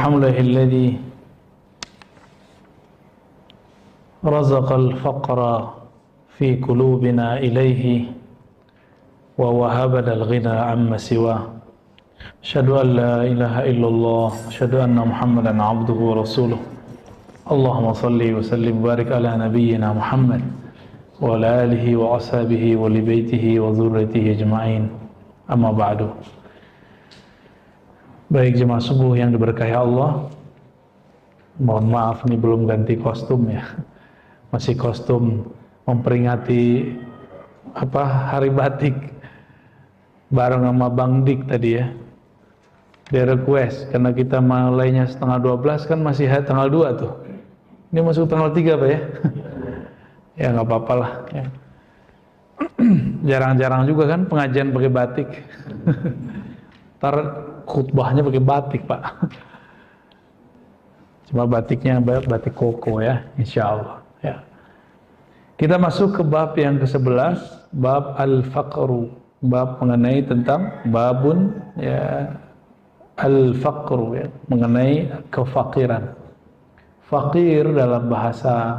Alhamdulillahilladzi razaqal faqra fi qulubina ilaihi wa wahabana al-ghina amma siwa. Asyhadu an la ilaha illallah, asyhadu anna Muhammadan abduhu wa rasuluh. Allahumma salli wa sallim barik ala nabiyyina Muhammad wa ala alihi wa ashabihi wa li baitihi wa dzurriyyatihi ajma'in. Amma ba'du. Baik jemaah subuh yang diberkahi Allah, mohon maaf nih belum ganti kostum ya, masih kostum memperingati hari batik bareng sama Bang Dik tadi ya. Dia request karena kita mulainya setengah 12 kan masih tanggal 2 tuh, ini masuk tanggal 3 Pak ya. Ya nggak apa-apa lah ya. Jarang-jarang juga kan pengajian pakai batik. Ntar khutbahnya pakai batik Pak. Cuma batiknya batik koko ya, insya Allah ya. Kita masuk ke bab yang ke-11, bab al-faqru, bab mengenai tentang babun ya al-faqru ya, mengenai kefakiran. Fakir dalam bahasa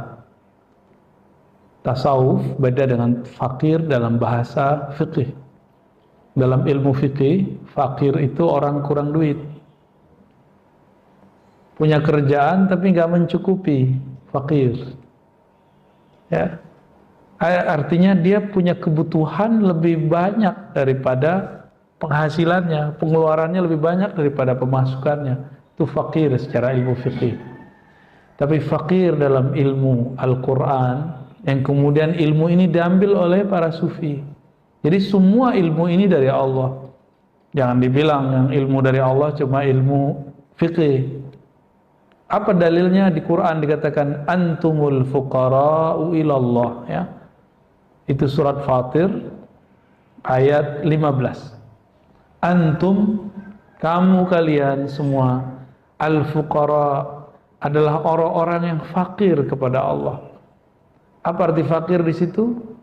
tasawuf beda dengan fakir dalam bahasa fikih. Dalam ilmu fikih, fakir itu orang kurang duit, punya kerjaan tapi nggak mencukupi, fakir. Ya, artinya dia punya kebutuhan lebih banyak daripada penghasilannya, pengeluarannya lebih banyak daripada pemasukannya. Itu fakir secara ilmu fikih. Tapi fakir dalam ilmu Al-Quran, yang kemudian ilmu ini diambil oleh para sufi. Jadi semua ilmu ini dari Allah. Jangan dibilang yang ilmu dari Allah cuma ilmu fikih. Apa dalilnya? Di Quran dikatakan antumul fuqara'u ilallah ya. Itu surat Fatir ayat 15. Antum, kamu kalian semua, al-fuqara adalah orang-orang yang fakir kepada Allah. Apa arti fakir di situ?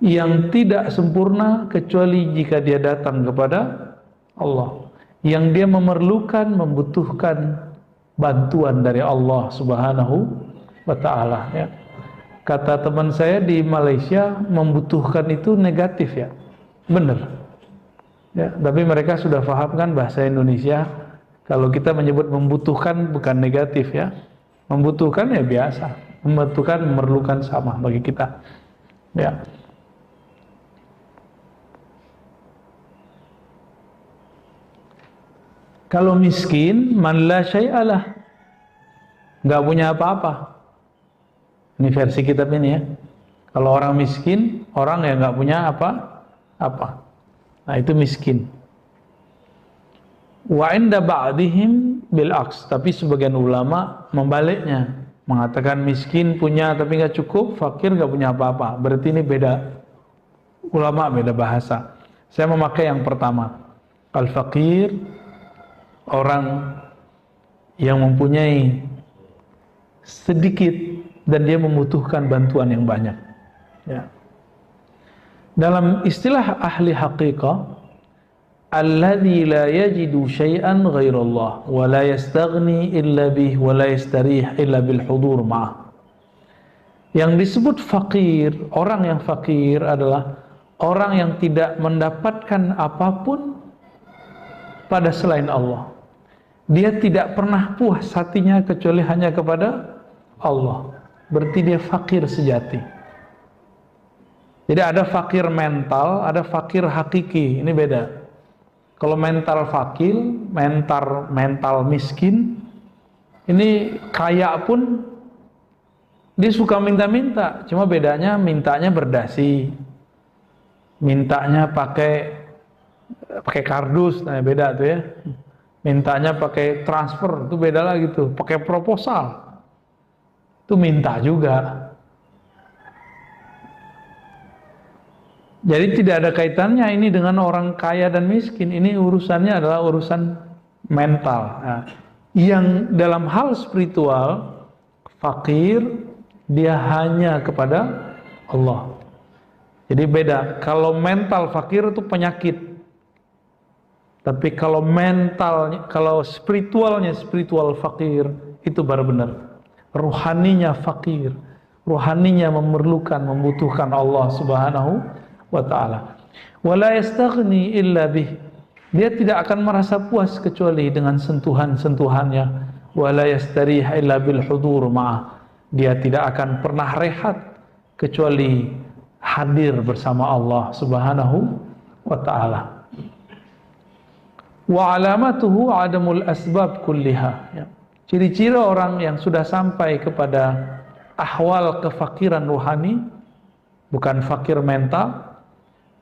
Yang tidak sempurna kecuali jika dia datang kepada Allah, yang dia memerlukan, membutuhkan bantuan dari Allah Subhanahu wa ta'ala ya. Kata teman saya di Malaysia, membutuhkan itu negatif ya, benar ya, tapi mereka sudah pahamkan bahasa Indonesia. Kalau kita menyebut membutuhkan bukan negatif ya, membutuhkan ya biasa, membutuhkan, memerlukan sama bagi kita ya. Kalau miskin, man la syai'alah, nggak punya apa-apa. Ini versi kitab ini ya. Kalau orang miskin, orang yang nggak punya apa-apa. Nah itu miskin. Wa inda ba'dihim bil aks. Tapi sebagian ulama membaliknya, mengatakan miskin punya tapi nggak cukup, fakir nggak punya apa-apa. Berarti ini beda ulama, beda bahasa. Saya memakai yang pertama. Al-faqir, orang yang mempunyai sedikit dan dia membutuhkan bantuan yang banyak ya. Dalam istilah ahli haqiqah, alladzi la yajidu syai'an ghairallah wa la yastaghni illa bih wa la yastarih illa bil hudur ma'ah. Yang disebut fakir, orang yang fakir adalah orang yang tidak mendapatkan apapun pada selain Allah. Dia tidak pernah puas hatinya kecuali hanya kepada Allah. Berarti dia fakir sejati. Jadi ada fakir mental, ada fakir hakiki. Ini beda. Kalau mental fakir, mental miskin, ini kaya pun dia suka minta-minta. Cuma bedanya mintanya berdasi, mintanya pakai kardus, nah beda tuh ya. Mintanya pakai transfer, itu beda lagi tuh. Pakai proposal, itu minta juga. Jadi tidak ada kaitannya ini dengan orang kaya dan miskin. Ini urusannya adalah urusan mental. Nah, yang dalam hal spiritual, fakir, dia hanya kepada Allah. Jadi beda. Kalau mental fakir itu penyakit. Tapi kalau mentalnya, kalau spiritualnya spiritual fakir, itu baru benar. Ruhaninya fakir, ruhaninya memerlukan, membutuhkan Allah Subhanahu wa taala. Wala yastaghni illa bih. Dia tidak akan merasa puas kecuali dengan sentuhan-sentuhannya. Wala yastarih illa bil hudur ma'ah. Dia tidak akan pernah rehat kecuali hadir bersama Allah Subhanahu wa taala. Wa alamatuhu adamul asbab kulliha, ya. Ciri-ciri orang yang sudah sampai kepada ahwal kefakiran ruhani, bukan fakir mental,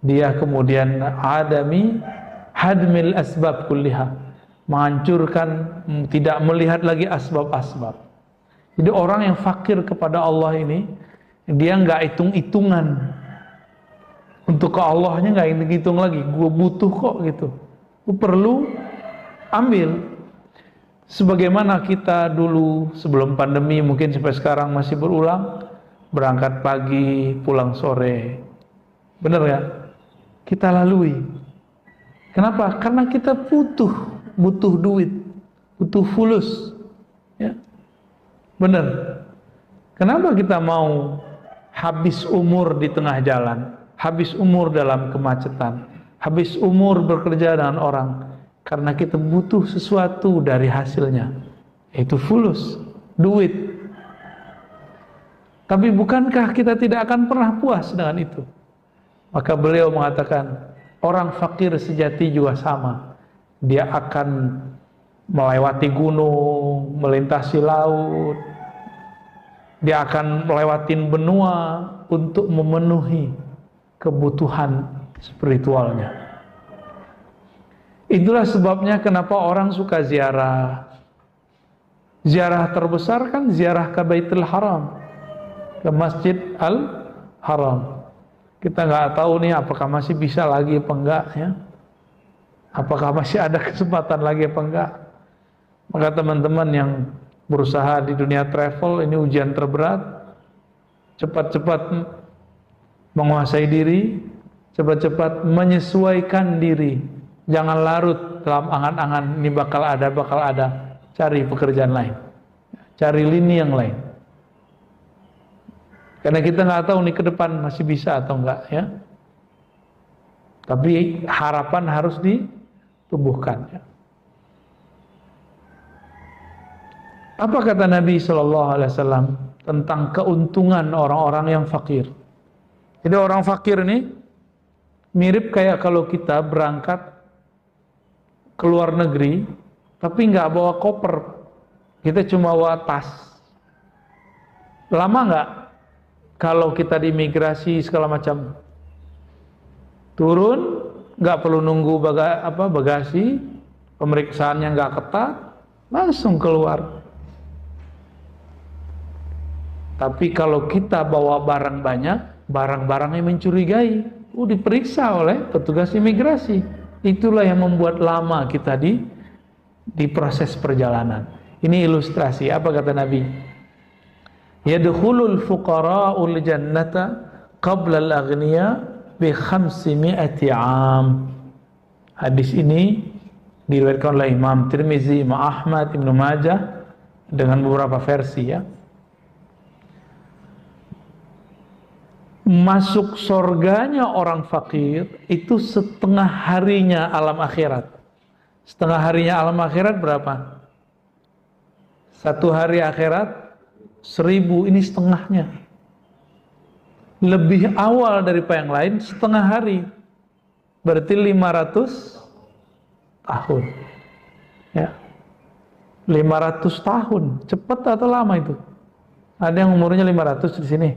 dia kemudian adami hadmil asbab kulliha, menghancurkan, tidak melihat lagi asbab-asbab. Jadi orang yang fakir kepada Allah ini, dia nggak hitung-hitungan untuk ke Allahnya, nggak hitung lagi, gue butuh kok gitu, gue perlu ambil. Sebagaimana kita dulu sebelum pandemi, mungkin sampai sekarang masih berulang, berangkat pagi pulang sore, bener ya, kita lalui. Kenapa? Karena kita butuh duit, butuh fulus, ya, bener. Kenapa kita mau habis umur di tengah jalan, habis umur dalam kemacetan, habis umur bekerja dengan orang? Karena kita butuh sesuatu dari hasilnya, yaitu fulus, duit. Tapi bukankah kita tidak akan pernah puas dengan itu? Maka beliau mengatakan, orang fakir sejati juga sama. Dia akan melewati gunung, melintasi laut, dia akan melewati benua untuk memenuhi kebutuhan spiritualnya. Itulah sebabnya kenapa orang suka ziarah. Ziarah terbesar kan ziarah ke Baitul Haram, ke Masjid Al-Haram. Kita nggak tahu nih apakah masih bisa lagi apa enggak, ya. Apakah masih ada kesempatan lagi apa enggak. Maka teman-teman yang berusaha di dunia travel, ini ujian terberat. Cepat-cepat menguasai diri, cepat-cepat menyesuaikan diri. Jangan larut dalam angan-angan ini bakal ada. Cari pekerjaan lain, cari lini yang lain. Karena kita nggak tahu nih ke depan masih bisa atau enggak, ya. Tapi harapan harus ditumbuhkan, ya. Apa kata Nabi Shallallahu Alaihi Wasallam tentang keuntungan orang-orang yang fakir? Jadi orang fakir ini mirip kayak kalau kita berangkat ke luar negeri, tapi nggak bawa koper, kita cuma bawa tas. Lama nggak kalau kita di imigrasi segala macam? Turun, nggak perlu nunggu bagasi, pemeriksaannya nggak ketat, langsung keluar. Tapi kalau kita bawa barang banyak, barang-barangnya mencurigai, diperiksa oleh petugas imigrasi. Itulah yang membuat lama kita di proses perjalanan. Ini ilustrasi. Apa kata Nabi? Yadkhulul fuqara'ul jannata qabla al-aghniya bi 500 'am. Hadis ini diriwayatkan oleh Imam Tirmizi, Imam Ahmad, Ibnu Majah dengan beberapa versi, ya. Masuk surganya orang fakir itu setengah harinya alam akhirat. Setengah harinya alam akhirat berapa? 1 hari akhirat 1000, ini setengahnya. Lebih awal daripada yang lain, setengah hari. Berarti 500 tahun. Ya. 500 tahun. Cepat atau lama itu? Ada yang umurnya 500 di sini.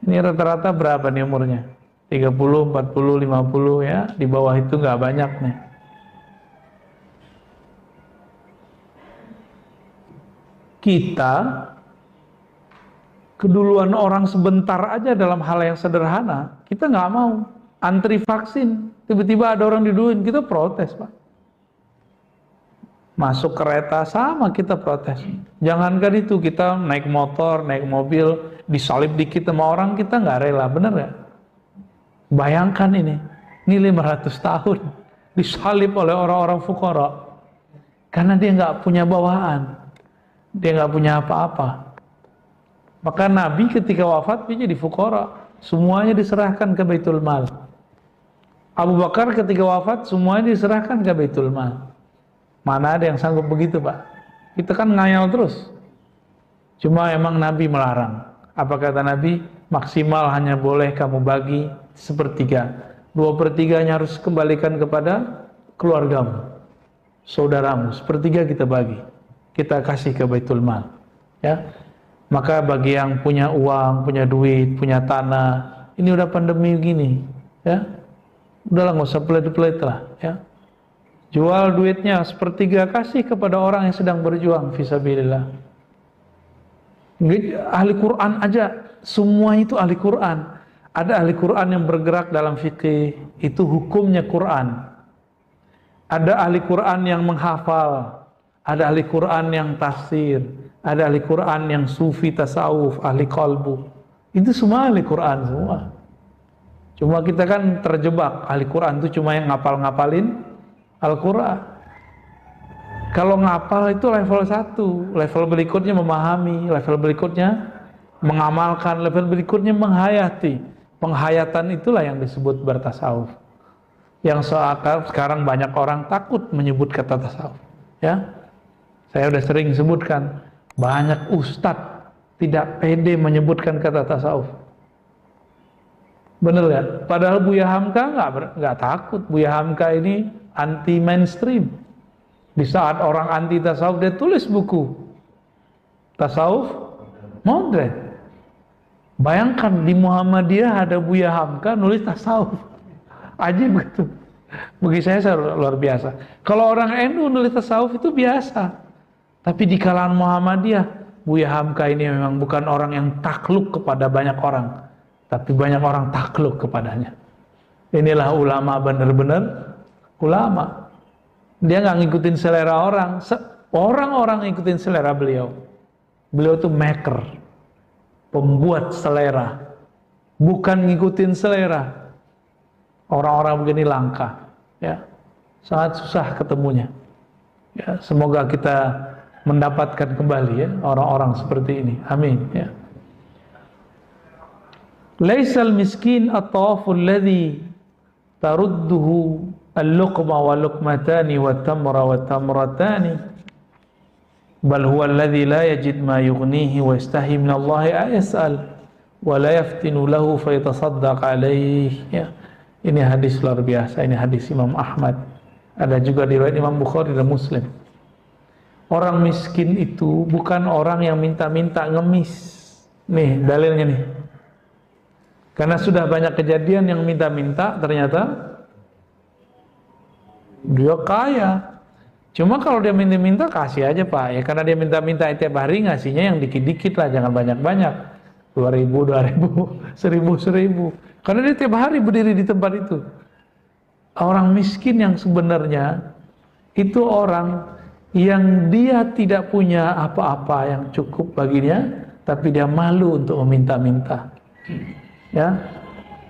Ini rata-rata berapa nih umurnya? 30, 40, 50, ya. Di bawah itu nggak banyak nih. Kita keduluan orang sebentar aja dalam hal yang sederhana, kita nggak mau. Antri vaksin, tiba-tiba ada orang diduluin, kita protes, Pak. Masuk kereta sama kita protes. Jangankan itu, kita naik motor, naik mobil, disalib dikit sama orang, kita nggak rela, bener nggak? Bayangkan ini 500 tahun disalib oleh orang-orang fukara karena dia nggak punya bawaan, dia nggak punya apa-apa. Maka Nabi ketika wafat dia jadi fukara, semuanya diserahkan ke Baitul Mal. Abu Bakar ketika wafat semuanya diserahkan ke Baitul Mal. Mana ada yang sanggup begitu, Pak? Kita kan ngayal terus. Cuma emang Nabi melarang. Apa kata Nabi? Maksimal hanya boleh kamu bagi sepertiga. 2/3-nya harus kembalikan kepada keluargamu, saudaramu. Sepertiga kita bagi, kita kasih ke Baitul Mal. Ya. Maka bagi yang punya uang, punya duit, punya tanah, ini udah pandemi gini, ya, udahlah nggak usah pelit-pelit lah, ya. Jual duitnya sepertiga, kasih kepada orang yang sedang berjuang fisabilillah. Ahli Quran aja, semua itu ahli Quran. Ada ahli Quran yang bergerak dalam fikih, itu hukumnya Quran. Ada ahli Quran yang menghafal, ada ahli Quran yang tafsir, ada ahli Quran yang sufi tasawuf, ahli qalbu. Itu semua ahli Quran semua. Cuma kita kan terjebak, ahli Quran itu cuma yang ngapal-ngapalin Al-Quran. Kalau ngapal itu level 1, level berikutnya memahami, level berikutnya mengamalkan, level berikutnya menghayati. Penghayatan itulah yang disebut bertasawuf. Yang sekarang banyak orang takut menyebut kata tasawuf, ya. Saya udah sering sebutkan, banyak ustadz tidak pede menyebutkan kata tasawuf. Bener ya? Padahal Buya Hamka nggak takut. Buya Hamka ini anti mainstream. Di saat orang anti tasawuf, dia tulis buku tasawuf modern. Bayangkan di Muhammadiyah ada Buya Hamka nulis tasawuf. Ajib gitu. Bagi saya luar biasa. Kalau orang NU nulis tasawuf itu biasa. Tapi di kalangan Muhammadiyah, Buya Hamka ini memang bukan orang yang takluk kepada banyak orang, tapi banyak orang takluk kepadanya. Inilah ulama, benar-benar ulama. Dia nggak ngikutin selera orang. Orang-orang ngikutin selera beliau. Beliau itu maker, pembuat selera, bukan ngikutin selera. Orang-orang begini langka, ya, sangat susah ketemunya. Ya, semoga kita mendapatkan kembali, ya, orang-orang seperti ini. Amin. Ya. Laisal miskin at-tawaful ladzi tarudduhu al-luqma wa luqmatani wa tamra wa tamratani bal huwa alladzi la yajid ma yughnihi wa yastahi min Allah ayas'al wa la yaftinu lahu fa yatasaddaq alaihi. Ya. Ini hadis luar biasa, ini hadis Imam Ahmad. Ada juga riwayat Imam Bukhari dan Muslim. Orang miskin itu bukan orang yang minta-minta ngemis. Nih dalilnya nih. Karena sudah banyak kejadian yang minta-minta ternyata dia kaya. Cuma kalau dia minta-minta kasih aja Pak. Ya karena dia minta-minta tiap hari ngasihnya yang dikit-dikit lah, jangan banyak-banyak. 2.000, 2.000, 1.000. Karena dia tiap hari berdiri di tempat itu. Orang miskin yang sebenarnya itu orang yang dia tidak punya apa-apa yang cukup baginya, tapi dia malu untuk meminta-minta. Ya,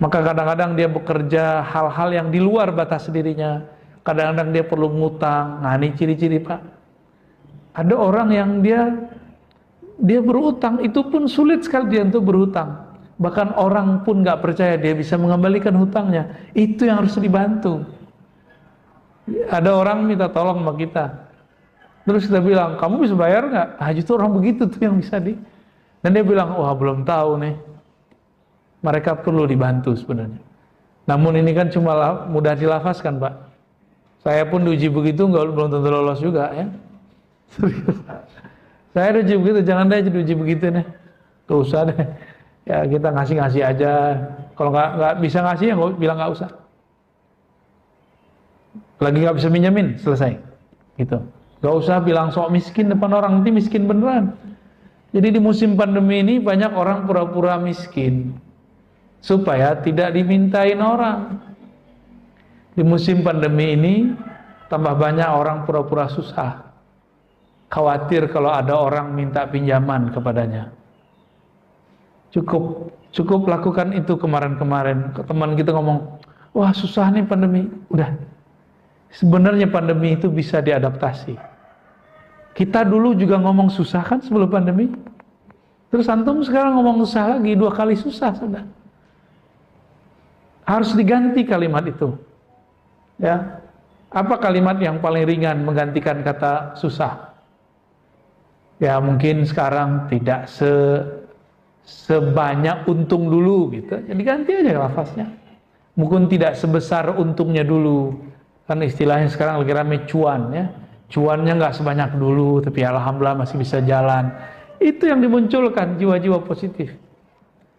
maka kadang-kadang dia bekerja hal-hal yang di luar batas dirinya. Kadang-kadang dia perlu ngutang. Nah, ini ciri-ciri Pak. Ada orang yang dia berutang, itu pun sulit sekali dia untuk berhutang. Bahkan orang pun nggak percaya dia bisa mengembalikan hutangnya. Itu yang harus dibantu. Ada orang minta tolong sama kita. Terus kita bilang, kamu bisa bayar nggak? Ah, justru orang begitu tuh yang bisa Dan dia bilang, wah belum tahu nih. Mereka perlu dibantu sebenarnya. Namun ini kan cuma mudah dilafazkan Pak. Saya pun diuji begitu, belum tentu lolos juga ya. Serius. Saya diuji begitu, jangan deh diuji begitu nih. Gak usah deh. Ya kita ngasih-ngasih aja. Kalau nggak bisa ngasih ya bilang nggak usah. Lagi nggak bisa minjemin, selesai. Gitu. Gak usah bilang sok miskin depan orang, nanti miskin beneran. Jadi di musim pandemi ini banyak orang pura-pura miskin supaya tidak dimintain orang. Di musim pandemi ini tambah banyak orang pura-pura susah, khawatir kalau ada orang minta pinjaman kepadanya. Cukup lakukan itu kemarin-kemarin. Teman kita ngomong, wah susah nih pandemi. Udah, Sebenarnya pandemi itu bisa diadaptasi. Kita dulu juga ngomong susah kan sebelum pandemi. Terus antum sekarang ngomong susah lagi, 2 kali susah sudah. Harus diganti kalimat itu. Ya. Apa kalimat yang paling ringan menggantikan kata susah? Ya mungkin sekarang tidak sebanyak untung dulu gitu. Jadi ganti aja lafaznya. Mungkin tidak sebesar untungnya dulu. Kan istilahnya sekarang lagi rame cuan ya. Cuannya nggak sebanyak dulu, tapi alhamdulillah masih bisa jalan. Itu yang dimunculkan jiwa-jiwa positif.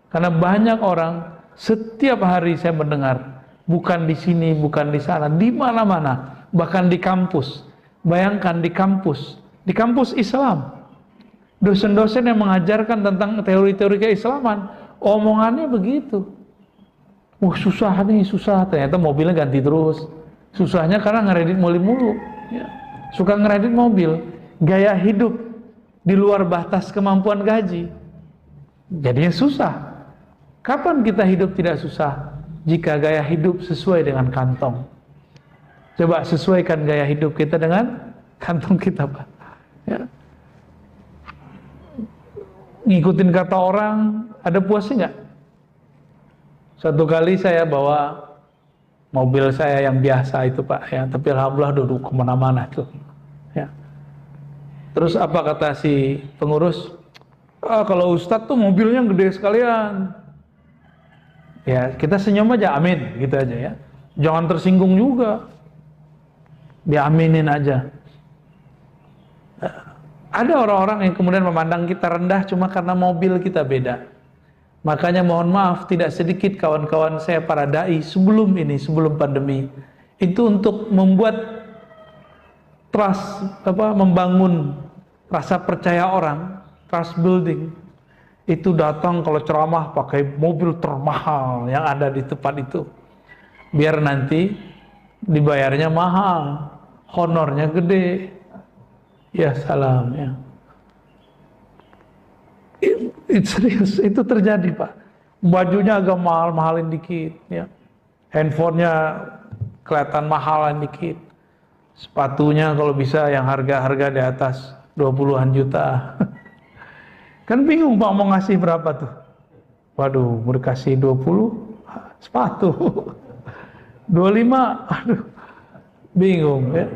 Karena banyak orang setiap hari saya mendengar, bukan di sini, bukan di sana, di mana-mana, bahkan di kampus. Bayangkan di kampus Islam, dosen-dosen yang mengajarkan tentang teori-teori keislaman, omongannya begitu. Susah nih, susah. Ternyata mobilnya ganti terus. Susahnya karena ngeredit mulu. Ya. Suka ngeredit mobil, gaya hidup di luar batas kemampuan gaji, jadinya susah. Kapan kita hidup tidak susah? Jika gaya hidup sesuai dengan kantong. Coba sesuaikan gaya hidup kita dengan kantong kita, Pak. Ya. Ngikutin kata orang, ada puasnya nggak? Satu kali saya bawa mobil saya yang biasa itu, Pak, ya, tapi alhamdulillah duduk kemana-mana tuh. Ya. Terus apa kata si pengurus? Kalau Ustadz tuh mobilnya gede sekalian. Ya kita senyum aja, amin, gitu aja ya. Jangan tersinggung juga, diaminin aja. Ada orang-orang yang kemudian memandang kita rendah cuma karena mobil kita beda. Makanya mohon maaf, tidak sedikit kawan-kawan saya para dai sebelum pandemi, itu untuk membuat trust, membangun rasa percaya orang, trust building, itu datang kalau ceramah pakai mobil termahal yang ada di tempat itu, biar nanti dibayarnya mahal, honornya gede. Ya salam ya. Serius, itu terjadi, Pak. Bajunya agak mahal-mahalin dikit ya. Handphonenya kelihatan mahalan dikit. Sepatunya kalau bisa yang harga-harga di atas 20-an juta. Kan bingung, Pak, mau ngasih berapa tuh? Waduh, mau dikasih 20 sepatu. 25, aduh. Bingung ya.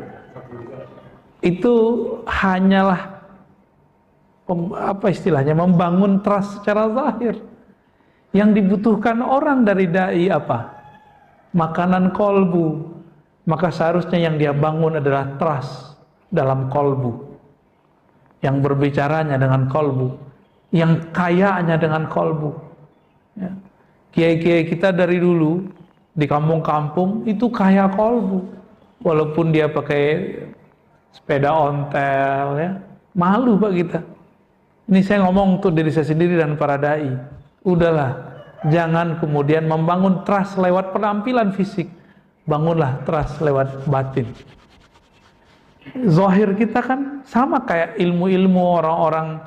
Itu hanyalah membangun trust secara zahir. Yang dibutuhkan orang dari dai apa? Makanan kolbu. Maka seharusnya yang dia bangun adalah trust dalam kolbu, yang berbicaranya dengan kolbu, yang kayanya dengan kolbu. Ya. Kiai-kiai kita dari dulu di kampung-kampung itu kaya kolbu, walaupun dia pakai sepeda ontel ya, malu, Pak, kita. Ini saya ngomong untuk diri saya sendiri dan para dai. Udahlah, jangan kemudian membangun trust lewat penampilan fisik. Bangunlah trust lewat batin. Zahir kita kan sama kayak ilmu-ilmu orang-orang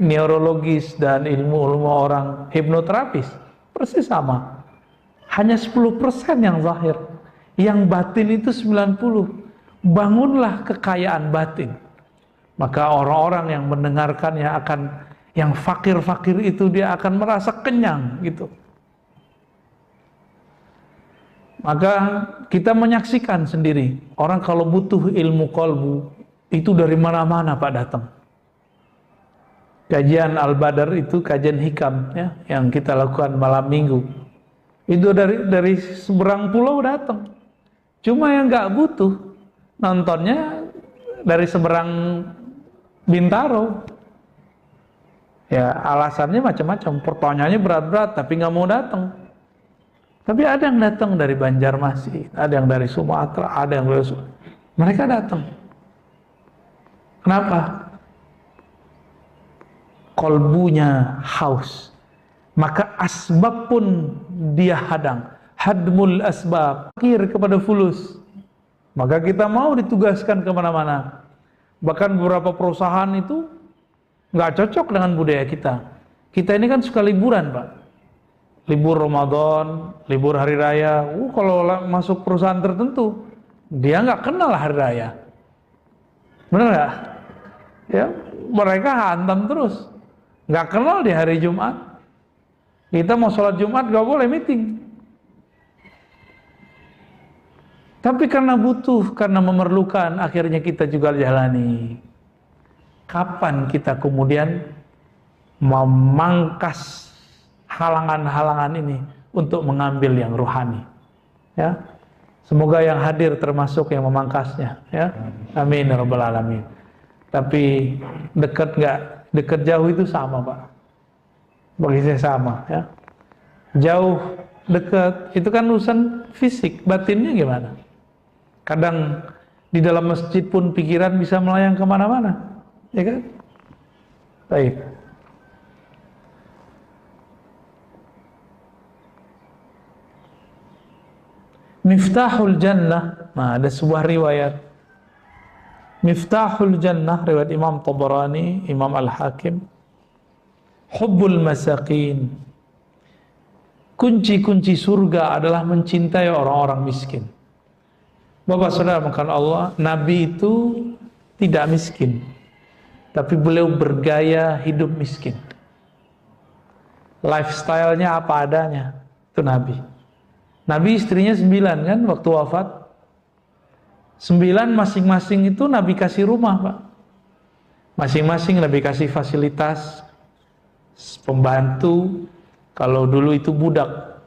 neurologis dan ilmu-ilmu orang hipnoterapis. Persis sama. Hanya 10% yang zahir. Yang batin itu 90%. Bangunlah kekayaan batin. Maka orang-orang yang mendengarkannya akan, yang fakir-fakir itu dia akan merasa kenyang gitu. Maka kita menyaksikan sendiri, orang kalau butuh ilmu kolbu itu dari mana-mana, Pak, datang. Kajian Al-Badar itu kajian hikam ya, yang kita lakukan malam minggu. Itu dari seberang pulau datang. Cuma yang nggak butuh nontonnya dari seberang Bintaro. Ya alasannya macam-macam, pertanyaannya berat-berat tapi nggak mau datang. Tapi ada yang datang dari Banjarmasin, ada yang dari Sumatera, ada yang dari mereka datang. Kenapa? Kolbunya haus. Maka asbab pun dia hadang. Hadmul asbab, akhir kepada fulus. Maka kita mau ditugaskan kemana-mana. Bahkan beberapa perusahaan itu nggak cocok dengan budaya kita. Kita ini kan suka liburan, Pak. Libur Ramadan, libur hari raya. Kalau masuk perusahaan tertentu, Dia nggak kenal hari raya. Benar nggak? Ya, mereka hantam terus. Nggak kenal di hari Jumat. Kita mau sholat Jumat nggak boleh meeting. Tapi karena butuh, karena memerlukan, akhirnya kita juga jalani. Kapan kita kemudian memangkas halangan-halangan ini untuk mengambil yang ruhani? Ya, semoga yang hadir termasuk yang memangkasnya. Ya, amin ya rabbal alamin. Tapi dekat nggak, dekat jauh itu sama Pak. Bagi saya sama. Ya, jauh, dekat itu kan urusan fisik, batinnya gimana? Kadang di dalam masjid pun pikiran bisa melayang kemana-mana, ya kan? Baik. Miftahul Jannah, nah ada sebuah riwayat. Miftahul Jannah, riwayat Imam Tabarani, Imam Al-Hakim. Hubbul masakin. Kunci-kunci surga adalah mencintai orang-orang miskin. Bapak saudara makan Allah, Nabi itu tidak miskin, tapi beliau bergaya hidup miskin. Lifestyle-nya apa adanya, itu Nabi. Nabi istrinya 9 kan waktu wafat. 9 masing-masing itu Nabi kasih rumah Pak. Masing-masing Nabi kasih fasilitas, pembantu, kalau dulu itu budak.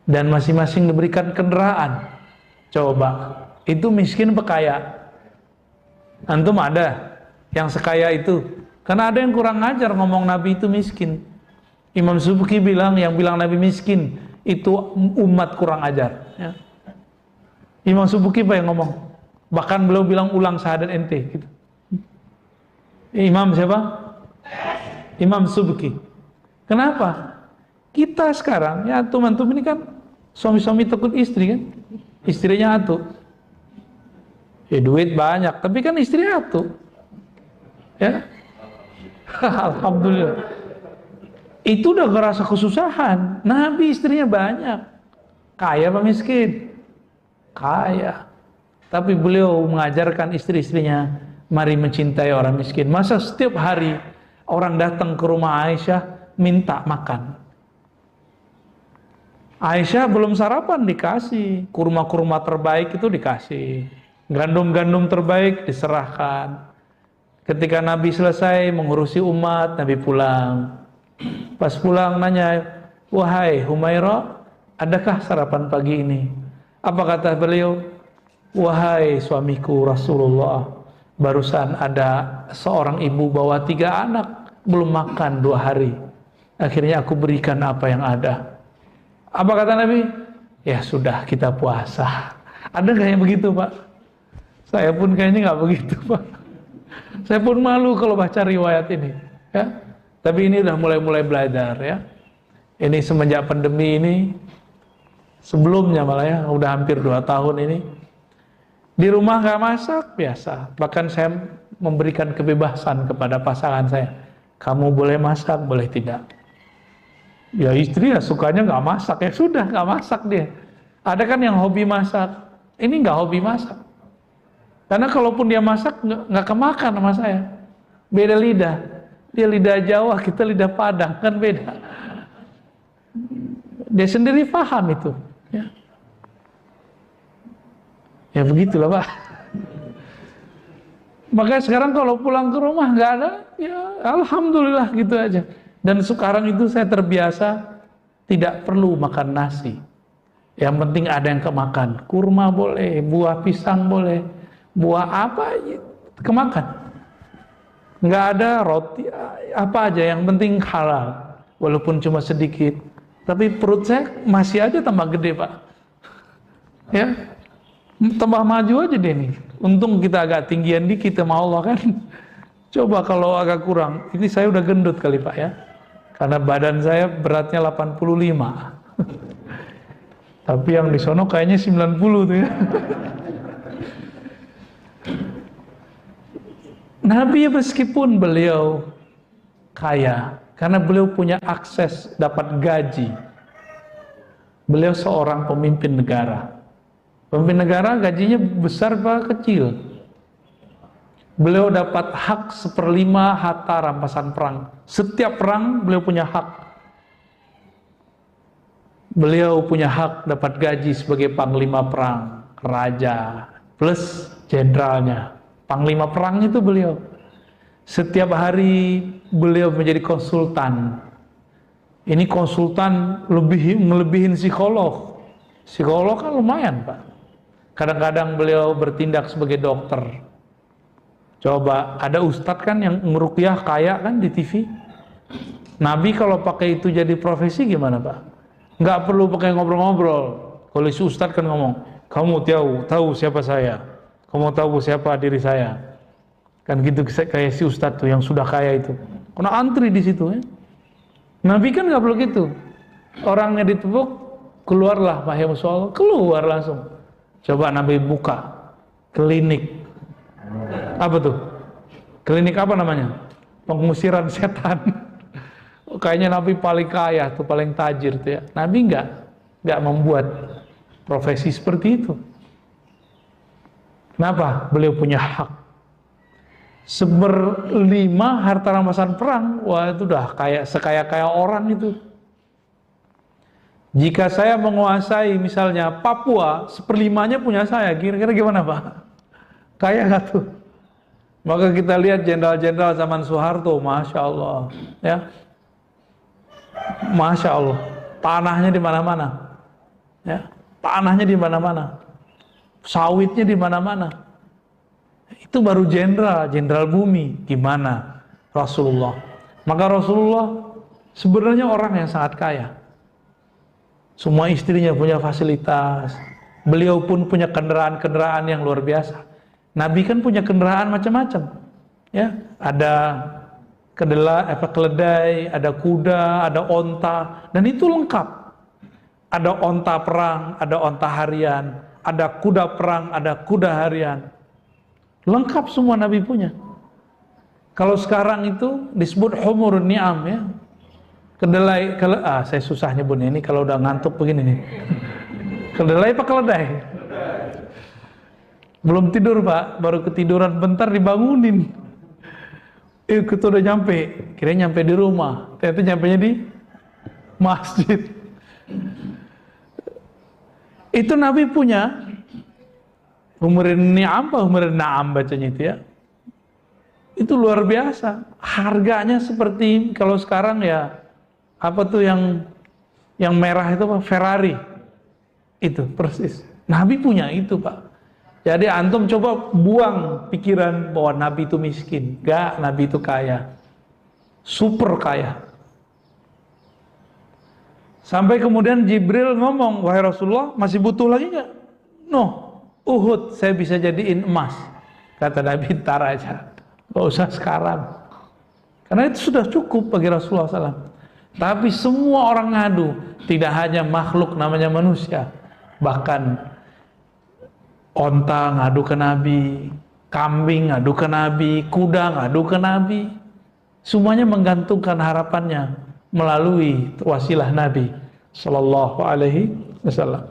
Dan masing-masing diberikan kendaraan. Coba, itu miskin apa kaya? Antum ada yang sekaya itu? Karena ada yang kurang ajar ngomong Nabi itu miskin. Imam Subki bilang, yang bilang Nabi miskin itu umat kurang ajar. Ya. Imam Subki apa yang ngomong? Bahkan beliau bilang ulang syahadat ente. Gitu. Imam siapa? Imam Subki. Kenapa? Kita sekarang, ya antum-antum ini kan suami-suami tekun istri kan? Istrinya atu, ya duit banyak, tapi kan istri atu, ya, alhamdulillah. Itu udah ngerasa kesusahan. Nabi istrinya banyak, kaya apa miskin? Kaya. Tapi beliau mengajarkan istri-istrinya, mari mencintai orang miskin. Masa setiap hari orang datang ke rumah Aisyah minta makan? Aisyah belum sarapan dikasih, kurma-kurma terbaik itu dikasih, gandum-gandum terbaik diserahkan. Ketika Nabi selesai mengurusi umat, Nabi pulang. Pas pulang nanya, wahai Humairah, adakah sarapan pagi ini? Apa kata beliau? Wahai suamiku Rasulullah, barusan ada seorang ibu bawa 3 anak, belum makan 2 hari. Akhirnya aku berikan apa yang ada. Apa kata Nabi? Ya sudah, kita puasa. Ada nggak yang begitu Pak? Saya pun kayaknya nggak begitu Pak. Saya pun malu kalau baca riwayat ini. Ya. Tapi ini udah mulai belajar ya. Ini semenjak pandemi ini, sebelumnya malah ya, udah hampir 2 tahun ini. Di rumah nggak masak, biasa. Bahkan saya memberikan kebebasan kepada pasangan saya. Kamu boleh masak, boleh tidak. Ya istri ya sukanya nggak masak, ya sudah nggak masak dia. Ada kan yang hobi masak, ini nggak hobi masak. Karena kalaupun dia masak nggak kemakan sama saya. Beda lidah, dia lidah Jawa, kita lidah Padang kan beda. Dia sendiri paham itu. Ya begitulah Pak. Makanya sekarang kalau pulang ke rumah nggak ada, ya alhamdulillah gitu aja. Dan sekarang itu saya terbiasa tidak perlu makan nasi. Yang penting ada yang kemakan. Kurma boleh, buah pisang boleh, buah apa aja kemakan. Nggak ada roti, apa aja yang penting halal. Walaupun cuma sedikit. Tapi perut saya masih aja tambah gede Pak. Ya, tambah maju aja deh nih. Untung kita agak tinggian dikit sama Allah kan. Coba kalau agak kurang, ini saya udah gendut kali Pak ya. Karena badan saya beratnya 85. Tapi yang di sono kayaknya 90 tuh ya. Nabi meskipun beliau kaya, karena beliau punya akses dapat gaji. Beliau seorang pemimpin negara. Pemimpin negara gajinya besar apa kecil? Beliau dapat hak 1/5 harta rampasan perang. Setiap perang beliau punya hak. Beliau punya hak dapat gaji sebagai panglima perang, raja, plus jenderalnya. Panglima perang itu beliau. Setiap hari beliau menjadi konsultan. Ini konsultan ngelebihin psikolog. Psikolog kan lumayan, Pak. Kadang-kadang beliau bertindak sebagai dokter. Coba, ada ustadz kan yang ngeruqyah kaya kan di TV. Nabi kalau pakai itu jadi profesi gimana, Pak? Nggak perlu pakai ngobrol-ngobrol. Kalau si ustadz kan ngomong, kamu tahu siapa saya? Kamu tahu siapa diri saya? Kan gitu kayak si ustadz tuh yang sudah kaya itu. Kena antri di situ ya. Nabi kan nggak perlu gitu. Orangnya ditepuk, keluarlah wahai Rasulullah, keluar langsung. Coba Nabi buka klinik. Apa tuh? Klinik apa namanya? Pengusiran setan. Kayaknya Nabi paling kaya tuh, paling tajir tuh ya. Nabi nggak membuat profesi seperti itu. Kenapa? Beliau punya hak. 1/5 harta rampasan perang, wah itu udah sekaya orang itu. Jika saya menguasai misalnya Papua, 1/5-nya punya saya, kira-kira gimana, Pak? Kaya nggak tuh? Maka kita lihat jenderal-jenderal zaman Soeharto, Masya Allah, ya, Masya Allah, tanahnya di mana-mana, ya, tanahnya di mana-mana, sawitnya di mana-mana. Itu baru jenderal bumi. Gimana Rasulullah? Maka Rasulullah sebenarnya orang yang sangat kaya. Semua istrinya punya fasilitas. Beliau pun punya kendaraan-kendaraan yang luar biasa. Nabi kan punya kendaraan macam-macam. Ya, ada keledai, ada kuda, ada onta, dan itu lengkap. Ada onta perang, ada onta harian, ada kuda perang, ada kuda harian. Lengkap semua Nabi punya. Kalau sekarang itu disebut humurun ni'am ya. Kedelai, saya susah nyebutnya ini kalau udah ngantuk begini nih. Kedelai apa keledai? Belum tidur, Pak, baru ketiduran bentar dibangunin. Kita udah nyampe, kira-kira nyampe di rumah, ternyata nyampenya di masjid. Itu Nabi punya. Umurin ni'am apa umurin na'am bacanya itu ya. Itu luar biasa. Harganya seperti kalau sekarang ya apa tuh yang merah itu apa? Ferrari. Itu persis. Nabi punya itu, Pak. Jadi antum coba buang pikiran bahwa Nabi itu miskin. Enggak, Nabi itu kaya. Super kaya. Sampai kemudian Jibril ngomong, wahai Rasulullah, masih butuh lagi enggak? No. Uhud saya bisa jadiin emas. Kata Nabi, ntar aja, gak usah sekarang. Karena itu sudah cukup bagi Rasulullah SAW. Tapi semua orang ngadu, tidak hanya makhluk namanya manusia, bahkan onta ngadu ke Nabi, kambing ngadu ke Nabi, kuda ngadu ke Nabi. Semuanya menggantungkan harapannya melalui wasilah Nabi Sallallahu Alaihi Wasallam.